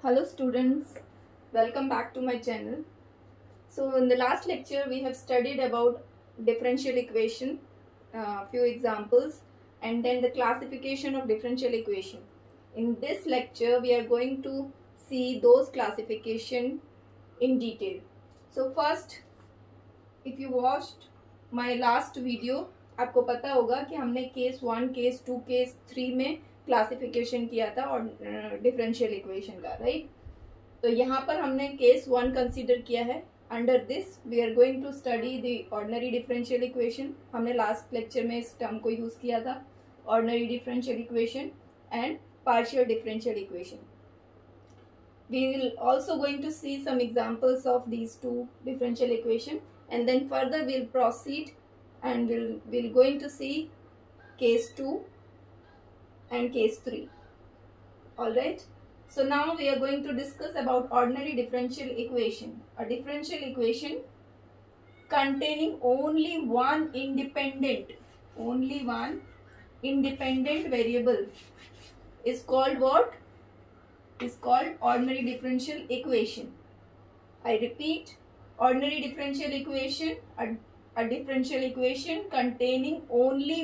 Hello students, welcome back to my channel. So in the last lecture we have studied about differential equation, few examples, and then the classification of differential equation. In this lecture we are going to see those classification in detail. So first, if you watched my last video, आपको पता होगा कि हमने case 1, case 2, case 3 में classification किया था और differential equation का, राइट। तो यहाँ पर हमने केस 1 कंसीडर किया है। Under this we are going to study the ordinary differential equation. हमने लास्ट लेक्चर में इस टर्म को यूज किया था, ordinary differential equation and partial differential equation. We will also going to see some examples of these two differential equation, and then further we'll proceed and we'll going to see case 2 and case 3. All right. So now we are going to discuss about ordinary differential equation. A differential equation containing only one independent variable is called what? Is called ordinary differential equation. I repeat, ordinary differential equation, a differential equation containing only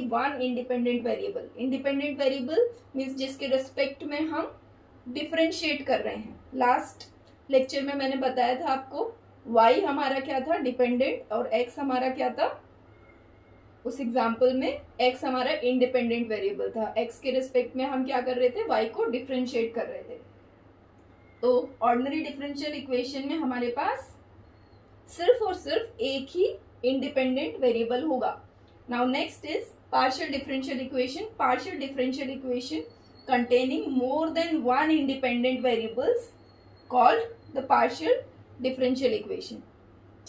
one independent variable. Independent variable means जिसके respect में हम differentiate कर रहे हैं। Last lecture में मैंने बताया था आपको y हमारा क्या था, डिपेंडेंट, और x हमारा क्या था। उस एग्जाम्पल में x हमारा इंडिपेंडेंट वेरिएबल था। x के रिस्पेक्ट में हम क्या कर रहे थे, y को डिफरेंशिएट कर रहे थे। तो ऑर्डिनरी डिफरेंशियल इक्वेशन में हमारे पास सिर्फ और सिर्फ एक ही इंडिपेंडेंट वेरिएबल होगा। Now next is partial differential equation. Partial differential equation containing more than one independent variables called the partial differential equation.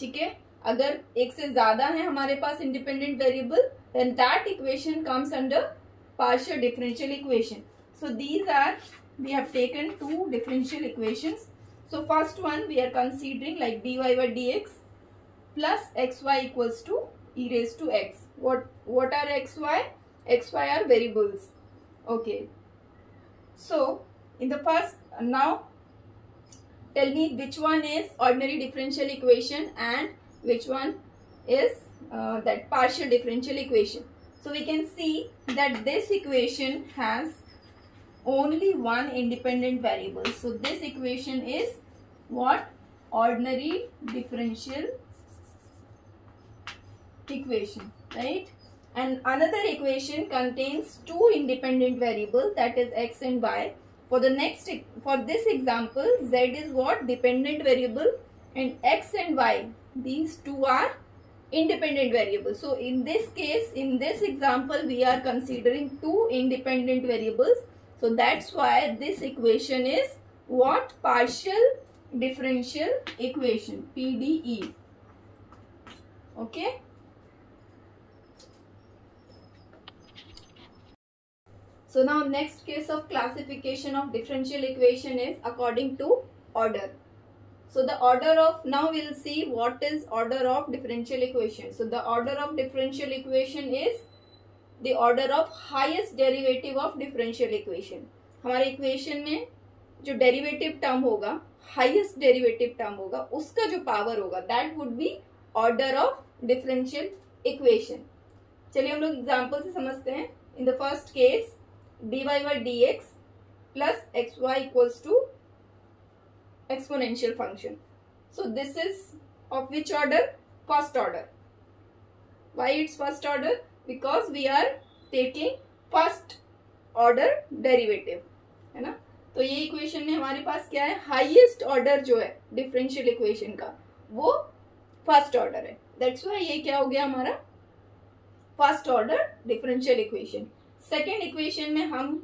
ठीक है, अगर एक से ज्यादा है हमारे पास independent variable, then that equation comes under partial differential equation. So these are, we have taken two differential equations. So first one we are considering like dy by dx plus xy equals to e raised to x. What are xy? Xy are variables. Okay. So in the first, now tell me which one is ordinary differential equation and which one is that partial differential equation. So we can see that this equation has only one independent variable. So this equation is what? Ordinary differential equation, right? And another equation contains two independent variables, that is x and y. For this example, z is what? Dependent variable, and x and y, these two are independent variables. So in this case, in this example, we are considering two independent variables. So that's why this equation is what? Partial differential equation, PDE. Okay. So now next case of classification of differential equation is according to order. So the order of, now we will see what is order of differential equation. So the order of differential equation is the order of highest derivative of differential equation. हमारे equation में जो derivative term होगा, highest derivative term होगा, उसका जो power होगा, that would be order of differential equation. चलिए हम लोग एग्जांपल से समझते हैं। In the first case dy by dx plus xy equals to exponential function. So this is of which order? First order. Why it's first order? Because we are taking first order derivative, है ना। तो ये equation में हमारे पास क्या है, highest order जो है डिफरेंशियल इक्वेशन का, वो फर्स्ट ऑर्डर है। दैट्स व्हाई ये क्या हो गया हमारा, first order differential equation. Second equation में हम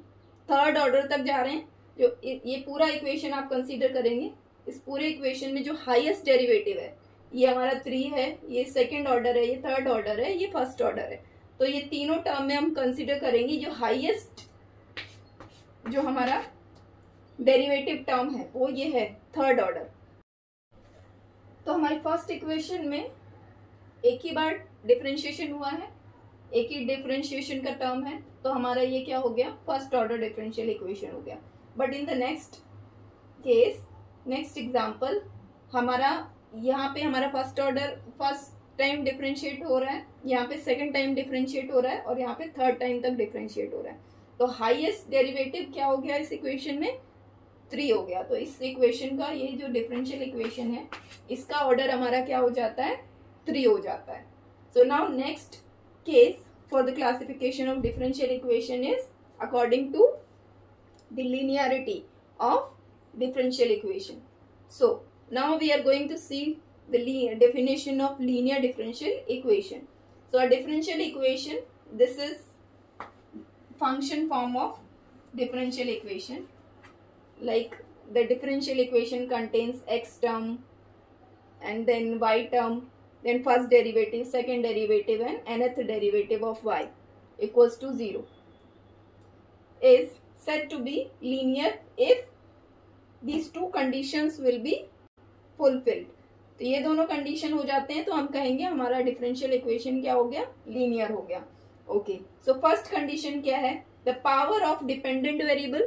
थर्ड ऑर्डर तक जा रहे हैं। जो ये पूरा इक्वेशन आप कंसीडर करेंगे, इस पूरे इक्वेशन में जो हाईएस्ट डेरिवेटिव है, ये हमारा 3 है, ये सेकेंड ऑर्डर है, ये थर्ड ऑर्डर है, ये फर्स्ट ऑर्डर है। तो ये तीनों टर्म में हम कंसीडर करेंगे जो हाईएस्ट जो हमारा डेरिवेटिव टर्म है वो ये है थर्ड ऑर्डर। तो हमारी फर्स्ट इक्वेशन में एक ही बार डिफरेंशिएशन हुआ है, एक ही डिफरेंशिएशन का टर्म है, तो हमारा ये क्या हो गया, फर्स्ट ऑर्डर डिफरेंशियल इक्वेशन हो गया। But in the next case, next example, हमारा यहाँ पे हमारा फर्स्ट टाइम डिफरेंशिएट हो रहा है, यहाँ पे सेकंड टाइम डिफरेंशिएट हो रहा है, और यहाँ पे थर्ड टाइम तक डिफरेंशिएट हो रहा है। तो हाईएस्ट डेरिवेटिव क्या हो गया इस इक्वेशन में? 3 हो गया। तो इस इक्वेशन का, ये जो डिफरेंशियल इक्वेशन है, इसका ऑर्डर हमारा क्या हो जाता है? 3 हो जाता है। So now next case for the classification of differential equation is according to the linearity of differential equation. So now we are going to see the definition of linear differential equation. So a differential equation, this is function form of differential equation. Like the differential equation contains x term and then y term, then first derivative, second derivative and nth derivative of y equals to 0 is said to be linear if these two conditions will be fulfilled. तो ये दोनों condition हो जाते हैं तो हम कहेंगे हमारा डिफरेंशियल इक्वेशन क्या हो गया? लीनियर हो गया। ओके, सो फर्स्ट कंडीशन क्या है? The power of dependent variable,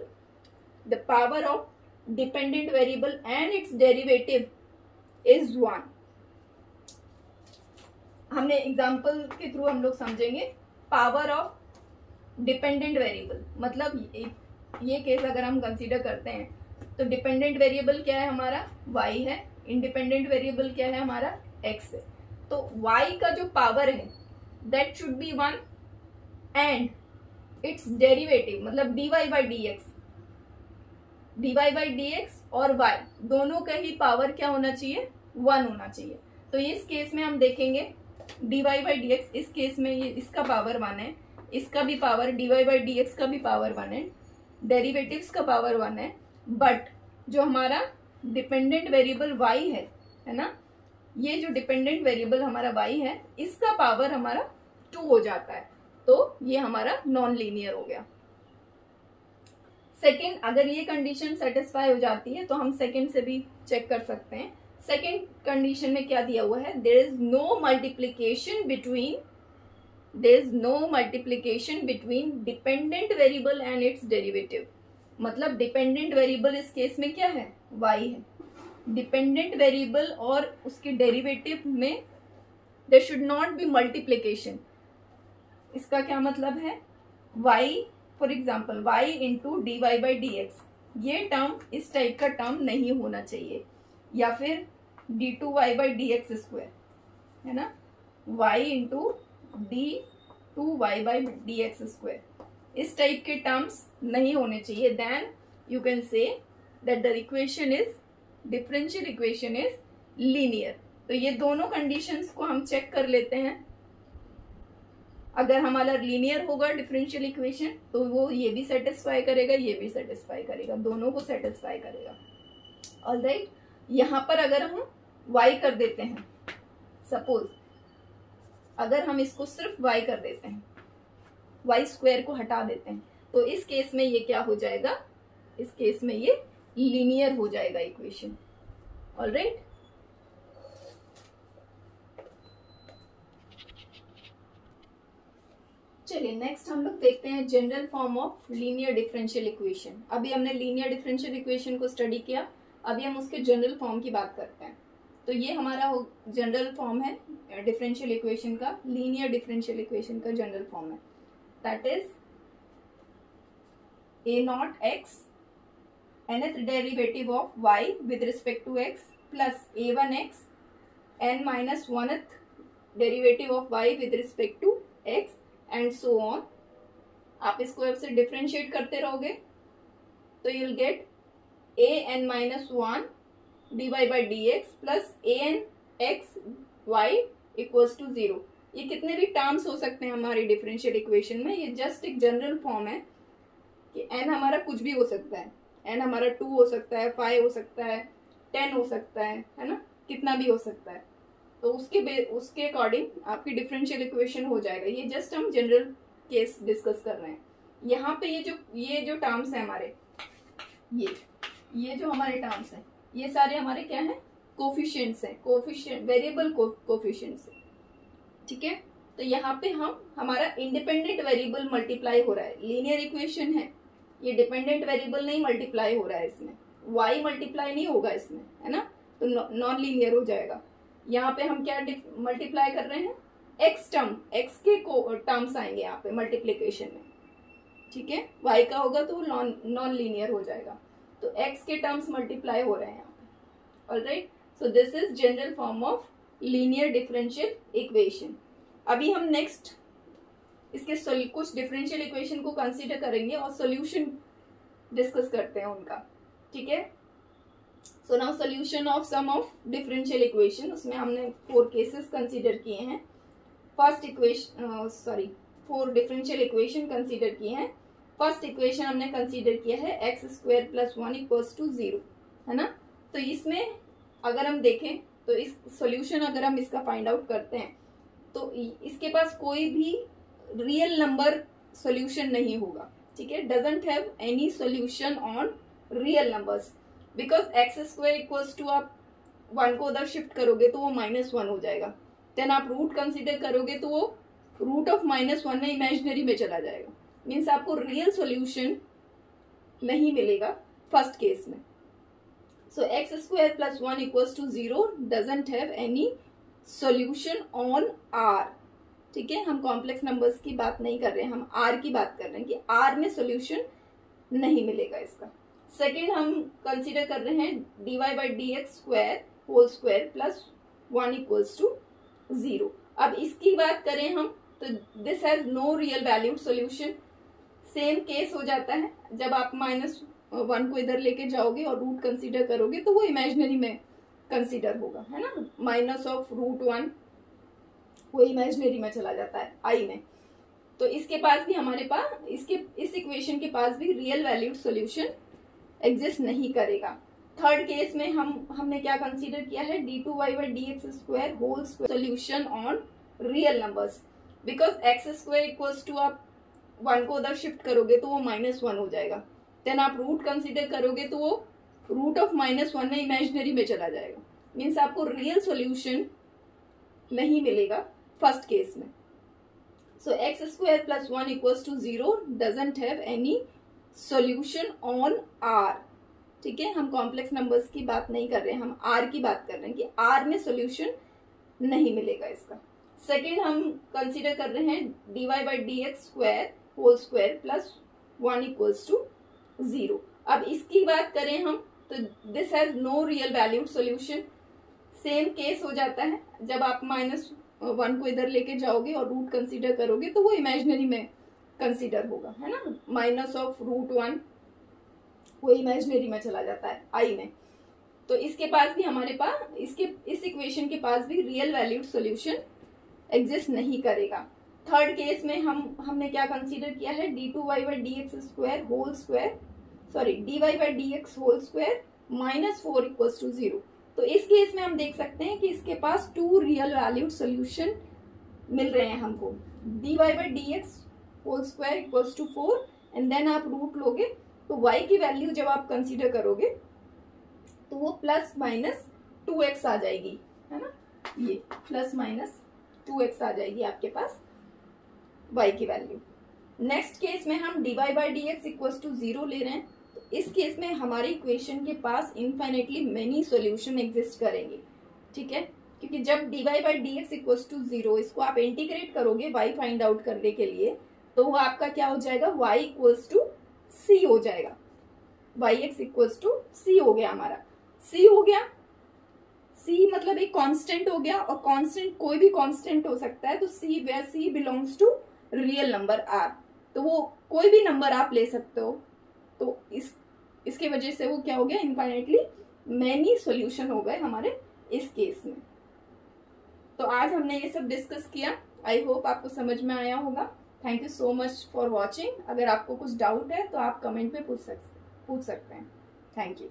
the power of dependent variable and its derivative is 1। हमने एग्जांपल के थ्रू हम लोग समझेंगे पावर ऑफ डिपेंडेंट वेरिएबल, मतलब ये केस अगर हम कंसीडर करते हैं तो डिपेंडेंट वेरिएबल क्या है हमारा? y है, इंडिपेंडेंट वेरिएबल क्या है हमारा? x है। तो y का जो पावर है that should be 1 and its derivative मतलब dy बाई dx और y दोनों का ही पावर क्या होना चाहिए? 1 होना चाहिए। तो इस केस में हम देखेंगे dy बाई dx, इस केस में ये इसका पावर 1 है, इसका भी पावर dy बाई dx का भी पावर 1 है, डेरिवेटिव्स का पावर 1 है, बट जो हमारा डिपेंडेंट वेरिएबल y है ना, ये जो डिपेंडेंट वेरिएबल हमारा y है इसका पावर हमारा 2 हो जाता है। तो ये हमारा नॉन लीनियर हो गया। सेकंड, अगर ये कंडीशन सेटिस्फाई हो जाती है तो हम सेकंड से भी चेक कर सकते हैं। सेकंड कंडीशन में क्या दिया हुआ है? There is no multiplication between dependent variable and its derivative. मतलब डिपेंडेंट वेरिएबल इस केस में क्या है? y है। डिपेंडेंट वेरिएबल और उसके डेरिवेटिव में there should not be multiplication. इसका क्या मतलब है? y, for example y into dy by dx, ये टर्म इस टाइप का टर्म नहीं होना चाहिए, या फिर d2y बाई dx स्क्वायर है ना, y into d2y by dx square, इस टाइप के टर्म्स नहीं होने चाहिए। Then you can say that the equation is, differential equation is linear. तो ये दोनों कंडीशंस को हम चेक कर लेते हैं। अगर हमारा लीनियर होगा डिफरेंशियल इक्वेशन तो वो ये भी सेटिस्फाई करेगा, ये भी सेटिस्फाई करेगा, दोनों को सेटिस्फाई करेगा। ऑलराइट, यहाँ पर अगर हम y कर देते हैं, सपोज अगर हम इसको सिर्फ y कर देते हैं, y स्क्वायर को हटा देते हैं, तो इस केस में ये क्या हो जाएगा? इस केस में ये लीनियर हो जाएगा इक्वेशन। ऑलराइट, चलिए नेक्स्ट हम लोग देखते हैं general form of linear differential equation. अभी हमने लीनियर डिफरेंशियल इक्वेशन को स्टडी किया, अभी हम उसके जनरल फॉर्म की बात करते हैं। तो ये हमारा जनरल फॉर्म है डिफरेंशियल इक्वेशन का, लीनियर डिफरेंशियल इक्वेशन का जनरल फॉर्म है, that is a naught x nth derivative of y with respect to x plus a1x n minus 1th derivative of y with respect to x and so on। आप इसको ऐसे differentiate करते रहोगे तो you'll get a n minus 1 dy by dx plus a n x y equals to 0। ये कितने भी terms हो सकते हैं हमारी डिफरेंशियल इक्वेशन में, ये जस्ट एक जनरल फॉर्म है कि n हमारा कुछ भी हो सकता है, n हमारा 2 हो सकता है, 5 हो सकता है, 10 हो सकता है ना, कितना भी हो सकता है। तो उसके अकॉर्डिंग आपकी डिफरेंशियल इक्वेशन हो जाएगा। ये जस्ट हम जनरल केस डिस्कस कर रहे हैं। यहाँ पे ये जो टर्म्स है हमारे, ये जो हमारे टर्म्स हैं, ये सारे हमारे क्या हैं? कोफिशिएंट्स हैं, कोफिशिएंट वेरिएबल कोफिशिएंट्स हैं, ठीक है। तो यहाँ पे हमारा इंडिपेंडेंट वेरिएबल मल्टीप्लाई हो रहा है, लीनियर इक्वेशन है ये डिपेंडेंट वेरिएबल नहीं मल्टीप्लाई हो रहा है इसमें, y मल्टीप्लाई नहीं होगा इसमें, है ना, तो नॉन लीनियर हो जाएगा। यहाँ पे हम क्या मल्टीप्लाई कर रहे हैं, x टर्म, x के टर्म्स आएंगे यहाँ पे मल्टीप्लीकेशन में, ठीक है, y का होगा तो नॉन लीनियर हो जाएगा, तो x के टर्म्स मल्टीप्लाई हो रहे हैं यहाँ पे। Alright, so this is general form of linear differential equation. अभी हम नेक्स्ट इसके कुछ डिफरेंशियल इक्वेशन को कंसीडर करेंगे और सॉल्यूशन डिस्कस करते हैं उनका, ठीक है। So now solution of some of differential equation, उसमें हमने 4 केसेस कंसीडर किए हैं। First equation 4 differential equation consider किए हैं। फर्स्ट इक्वेशन हमने कंसीडर किया है x² + 1 = 0, है ना। तो इसमें अगर हम देखें तो इस सॉल्यूशन अगर हम इसका फाइंड आउट करते हैं तो इसके पास कोई भी रियल नंबर सॉल्यूशन नहीं होगा, ठीक है, doesn't have any solution on real numbers, because x² आप 1 को उधर शिफ्ट करोगे तो वो -1 हो जाएगा, देन आप रूट कंसीडर करोगे तो वो रूट ऑफ -1 में इमेजिनरी में चला जाएगा, मीन्स आपको रियल सॉल्यूशन नहीं मिलेगा फर्स्ट केस में। सो x² + 1 = 0 doesn't have any solution on R, ठीक है, हम कॉम्प्लेक्स नंबर्स की बात नहीं कर रहे हैं, हम R की बात कर रहे हैं कि R में सॉल्यूशन नहीं मिलेगा इसका। सेकेंड हम कंसीडर कर रहे हैं dy/dx² होल स्क्वायर + 1 = 0। अब इसकी बात करें हम तो this has no real valued solution. Same case हो जाता है, जब आप -1 को इधर लेके जाओगे और रूट कंसीडर करोगे तो वो इमेजिनरी में कंसीडर होगा, है ना, -√1 वो इमेजिनरी में चला जाता है i में। तो इसके पास भी हमारे पास इस इक्वेशन के पास भी रियल वैल्यूड सॉल्यूशन एग्जिस्ट नहीं करेगा। थर्ड केस में हमने क्या कंसीडर किया है, d2y/dx² whole square solution on real numbers, because x² आप 1 को उधर शिफ्ट करोगे तो वो -1 हो जाएगा, देन आप रूट कंसीडर करोगे तो वो रूट ऑफ -1 में इमेजिनरी में चला जाएगा, मीन्स आपको रियल सॉल्यूशन नहीं मिलेगा फर्स्ट केस में। सो x² + 1 = 0 doesn't have any solution on R, ठीक है, हम कॉम्प्लेक्स नंबर्स की बात नहीं कर रहे हैं, हम R की बात कर रहे हैं कि R में सॉल्यूशन नहीं मिलेगा इसका। सेकेंड हम कंसीडर कर रहे हैं dy/dx² होल स्क्वायर + 1 = 0। अब इसकी बात करें हम तो this has no real valued solution. Same case हो जाता है, जब आप -1 को इधर लेके जाओगे और रूट कंसीडर करोगे तो वो इमेजिनरी में कंसीडर होगा, है ना, -√1 वो इमेजिनरी में चला जाता है i में। तो इसके पास भी हमारे पास इस इक्वेशन के पास भी रियल वैल्यूड सॉल्यूशन एग्जिस्ट नहीं करेगा। थर्ड केस में हमने क्या कंसीडर किया है, dy/dx² whole square dy/dx whole square -4 = 0। तो इस केस में हम देख सकते हैं कि इसके पास 2 रियल वैल्यूड सॉल्यूशन मिल रहे हैं हमको, dy/dx whole square = 4 and then आप रूट लोगे तो y की वैल्यू जब आप कंसीडर करोगे तो वो ±2x आ जाएगी, है ना, ये ±2x आ जाएगी आपके पास y की वैल्यू। नेक्स्ट केस में हम dy/dx = 0 ले रहे हैं, तो इस केस में हमारी इक्वेशन के पास इनफाइनेटली मेनी सॉल्यूशन एग्जिस्ट करेंगे, ठीक है, क्योंकि जब dy/dx = 0 इसको आप इंटीग्रेट करोगे y फाइंड आउट करने के लिए तो वो आपका क्या हो जाएगा, y = c हो जाएगा, yx = c हो गया हमारा। c हो गया, c मतलब एक कांस्टेंट हो गया, और कांस्टेंट कोई भी कांस्टेंट हो सकता है, तो c belongs to real number r, तो वो कोई भी नंबर आप ले सकते हो, तो इसके वजह से वो क्या हो गया, इनफाइनेटली मैनी सॉल्यूशन हो गए हमारे इस केस में। तो आज हमने ये सब डिस्कस किया, आई होप आपको समझ में आया होगा। Thank you so much for watching. अगर आपको कुछ डाउट है तो आप कमेंट में पूछ सकते हैं। Thank you.